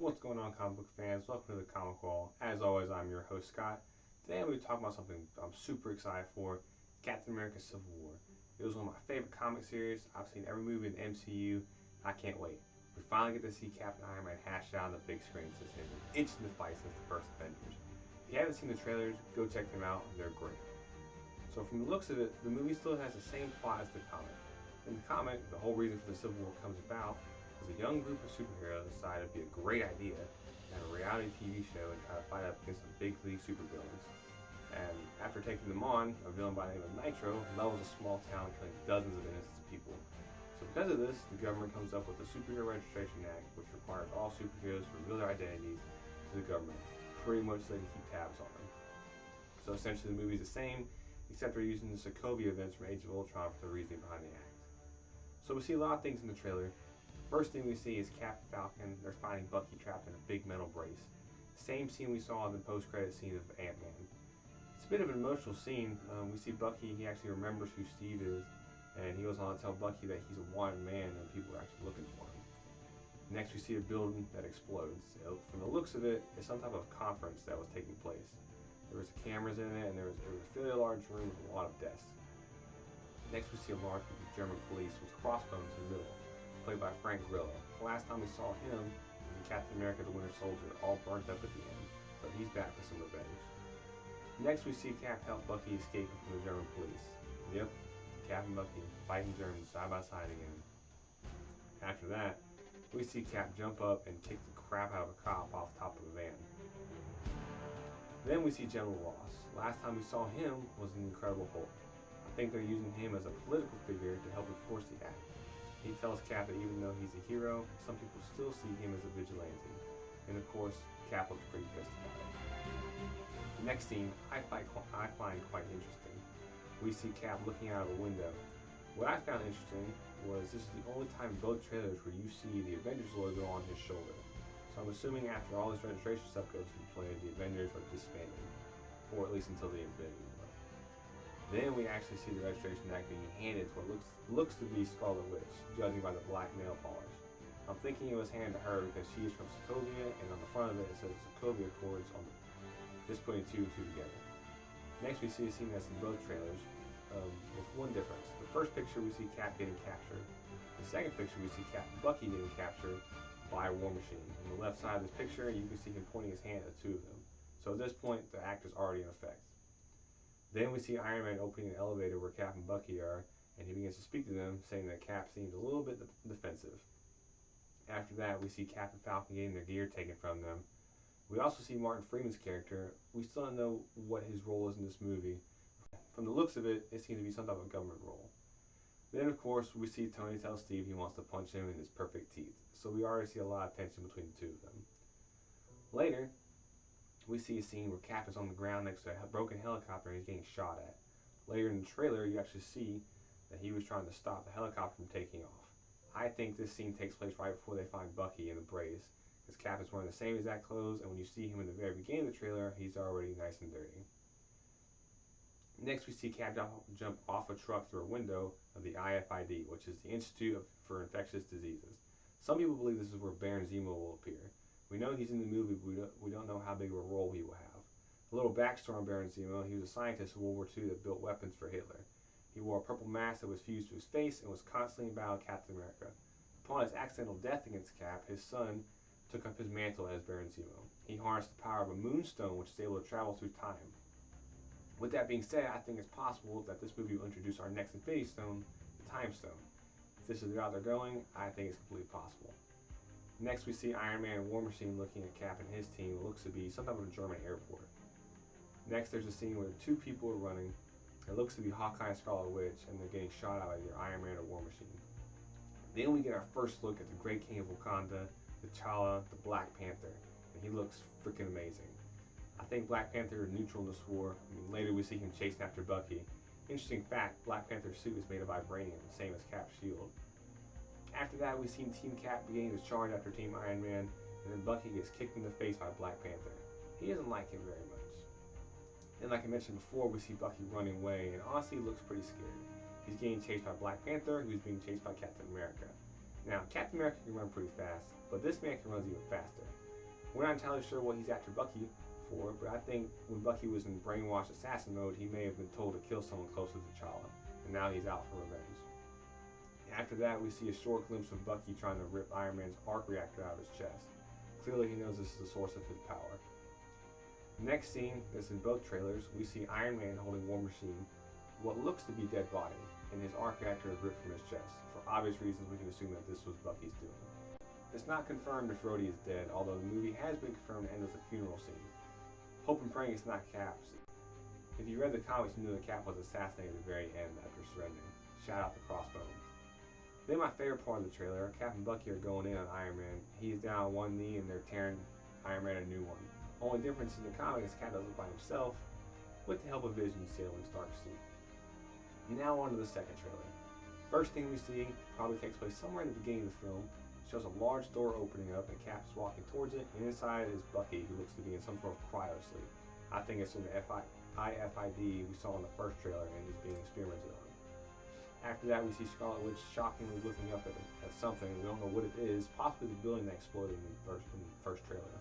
What's going on, comic book fans? Welcome to the Comic Wall. As always, I'm your host, Scott. Today I'm going to be talking about something I'm super excited for, Captain America Civil War. It was one of my favorite comic series. I've seen every movie in the MCU. I can't wait. We finally get to see Captain Iron Man hashed out on the big screen since they've been itching to fight since the first Avengers. If you haven't seen the trailers, go check them out. They're great. So from the looks of it, the movie still has the same plot as the comic. In the comic, the whole reason for the Civil War comes about is a young group of superheroes decided it'd be a great idea to have a reality TV show and try to fight up against some big league supervillains. And after taking them on, a villain by the name of Nitro levels a small town, killing dozens of innocent people. So because of this, the government comes up with the Superhero Registration Act, which requires all superheroes to reveal their identities to the government, pretty much so they can keep tabs on them. So essentially the movie's the same, except they're using the Sokovia events from Age of Ultron for the reasoning behind the act. So we see a lot of things in the trailer. First thing we see is Cap and Falcon. They're finding Bucky trapped in a big metal brace. Same scene we saw in the post-credit scene of Ant-Man. It's a bit of an emotional scene. We see Bucky, he actually remembers who Steve is, and he goes on to tell Bucky that he's a wanted man and people are actually looking for him. Next we see a building that explodes. From the looks of it, it's some type of conference that was taking place. There was cameras in it, and there was a fairly large room with a lot of desks. Next we see a large group of German police with crossbones in the middle, played by Frank Grillo. The last time we saw him was in Captain America the Winter Soldier, all burnt up at the end, but he's back for some revenge. Next we see Cap help Bucky escape from the German police. Yep, Cap and Bucky fighting Germans side by side again. After that, we see Cap jump up and kick the crap out of a cop off the top of a van. Then we see General Ross. Last time we saw him was in the Incredible Hulk. I think they're using him as a political figure to help enforce the act. He tells Cap that even though he's a hero, some people still see him as a vigilante. And of course, Cap looks pretty pissed about it. The next scene I find quite interesting. We see Cap looking out of a window. What I found interesting was this is the only time in both trailers where you see the Avengers logo on his shoulder. So I'm assuming after all this registration stuff goes into play, the Avengers are disbanded. Or at least until the Infinity War. Then we actually see the Registration Act being handed to what looks to be Scarlet Witch, judging by the black nail polish. I'm thinking it was handed to her because she is from Sokovia, and on the front of it says Sokovia Accords, just putting two and two together. Next we see a scene that's in both trailers, with one difference. The first picture we see Cap getting captured. The second picture we see Cap and Bucky getting captured by a War Machine. On the left side of this picture you can see him pointing his hand at the two of them. So at this point the act is already in effect. Then we see Iron Man opening an elevator where Cap and Bucky are, and he begins to speak to them, saying that Cap seems a little bit defensive. After that, we see Cap and Falcon getting their gear taken from them. We also see Martin Freeman's character. We still don't know what his role is in this movie. From the looks of it, it seems to be some type of government role. Then, of course, we see Tony tell Steve he wants to punch him in his perfect teeth. So we already see a lot of tension between the two of them. Later, we see a scene where Cap is on the ground next to a broken helicopter and he's getting shot at. Later in the trailer, you actually see that he was trying to stop the helicopter from taking off. I think this scene takes place right before they find Bucky in the brace, because Cap is wearing the same exact clothes, and when you see him in the very beginning of the trailer, he's already nice and dirty. Next, we see Cap jump off a truck through a window of the IFID, which is the Institute for Infectious Diseases. Some people believe this is where Baron Zemo will appear. We know he's in the movie, but we don't know how big of a role he will have. A little backstory on Baron Zemo: he was a scientist in World War II that built weapons for Hitler. He wore a purple mask that was fused to his face and was constantly in battle with Captain America. Upon his accidental death against Cap, his son took up his mantle as Baron Zemo. He harnessed the power of a moonstone, which is able to travel through time. With that being said, I think it's possible that this movie will introduce our next Infinity Stone, the Time Stone. If this is the route they're going, I think it's completely possible. Next, we see Iron Man and War Machine looking at Cap and his team, what looks to be some type of a German airport. Next, there's a scene where two people are running. It looks to be Hawkeye and Scarlet Witch, and they're getting shot out by either Iron Man or War Machine. Then we get our first look at the Great King of Wakanda, T'Challa, the Black Panther, and he looks freaking amazing. I think Black Panther is neutral in this war. Later we see him chasing after Bucky. Interesting fact, Black Panther's suit is made of vibranium, same as Cap's shield. After that, we see Team Cap beginning to charge after Team Iron Man, and then Bucky gets kicked in the face by Black Panther. He doesn't like him very much. And like I mentioned before, we see Bucky running away, and honestly he looks pretty scared. He's getting chased by Black Panther, who's being chased by Captain America. Now, Captain America can run pretty fast, but this man can run even faster. We're not entirely sure what he's after Bucky for, but I think when Bucky was in brainwashed assassin mode, he may have been told to kill someone close to T'Challa, and now he's out for revenge. After that, we see a short glimpse of Bucky trying to rip Iron Man's arc reactor out of his chest. Clearly he knows this is the source of his power. Next scene, that's in both trailers, we see Iron Man holding War Machine, what looks to be dead body, and his arc reactor is ripped from his chest. For obvious reasons, we can assume that this was Bucky's doing. It's not confirmed if Rhodey is dead, although the movie has been confirmed to end with a funeral scene. Hope and praying it's not Cap. If you read the comics, you knew that Cap was assassinated at the very end after surrendering. Shout out to Crossbones. Then my favorite part of the trailer, Cap and Bucky are going in on Iron Man. He's down on one knee and they're tearing Iron Man a new one. Only difference in the comic is Cap does it by himself, with the help of Vision sailing Stark's suit. Now on to the second trailer. First thing we see probably takes place somewhere in the beginning of the film. It shows a large door opening up and Cap is walking towards it, and inside is Bucky, who looks to be in some sort of cryo sleep. I think it's in the IFID we saw in the first trailer, and he's being experimented on. After that, we see Scarlet Witch shockingly looking up at something. We don't know what it is, possibly the building that exploded in the first trailer.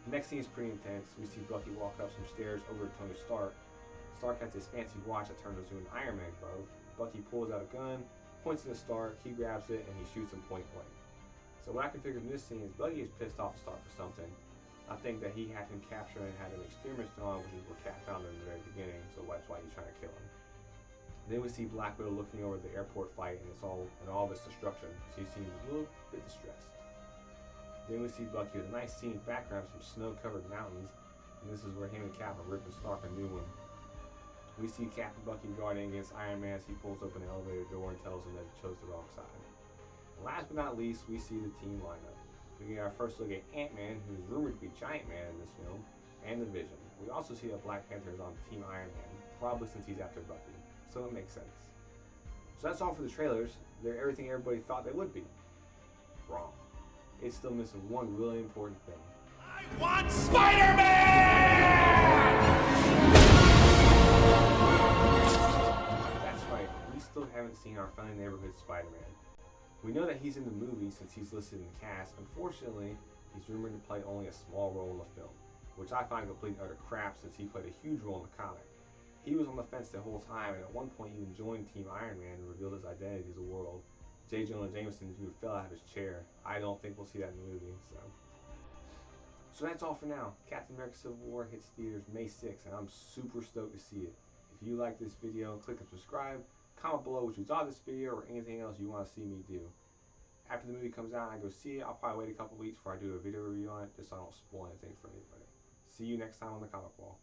The next scene is pretty intense. We see Bucky walk up some stairs over to Tony Stark. Stark has this fancy watch that turns into an Iron Man glove. Bucky pulls out a gun, points it at Stark, he grabs it, and he shoots him point blank. So what I can figure from this scene is Bucky is pissed off at Stark for something. I think that he had him captured and had him experimented on, which is where Cap found him in the very beginning, so that's why he's trying to kill him. Then we see Black Widow looking over the airport fight and all of its destruction. She seems a little bit distressed. Then we see Bucky with a nice scenic background of some snow-covered mountains, and this is where him and Cap are ripping Stark a new one. We see Cap and Bucky guarding against Iron Man as he pulls open the elevator door and tells him that he chose the wrong side. And last but not least, we see the team lineup. We get our first look at Ant-Man, who is rumored to be Giant Man in this film, and the Vision. We also see that Black Panther is on Team Iron Man, probably since he's after Bucky, so it makes sense. So that's all for the trailers. They're everything everybody thought they would be. Wrong. It's still missing one really important thing. I want Spider-Man! That's right, we still haven't seen our friendly neighborhood Spider-Man. We know that he's in the movie since he's listed in the cast. Unfortunately, he's rumored to play only a small role in the film, which I find complete and utter crap since he played a huge role in the comic. He was on the fence the whole time, and at one point even joined Team Iron Man and revealed his identity to the world. J. Jonah Jameson, who fell out of his chair. I don't think we'll see that in the movie. So that's all for now. Captain America Civil War hits theaters May 6th, and I'm super stoked to see it. If you like this video, click and subscribe. Comment below what you thought of this video or anything else you want to see me do. After the movie comes out and I go see it, I'll probably wait a couple weeks before I do a video review on it, just so I don't spoil anything for anybody. See you next time on the Comic Wall.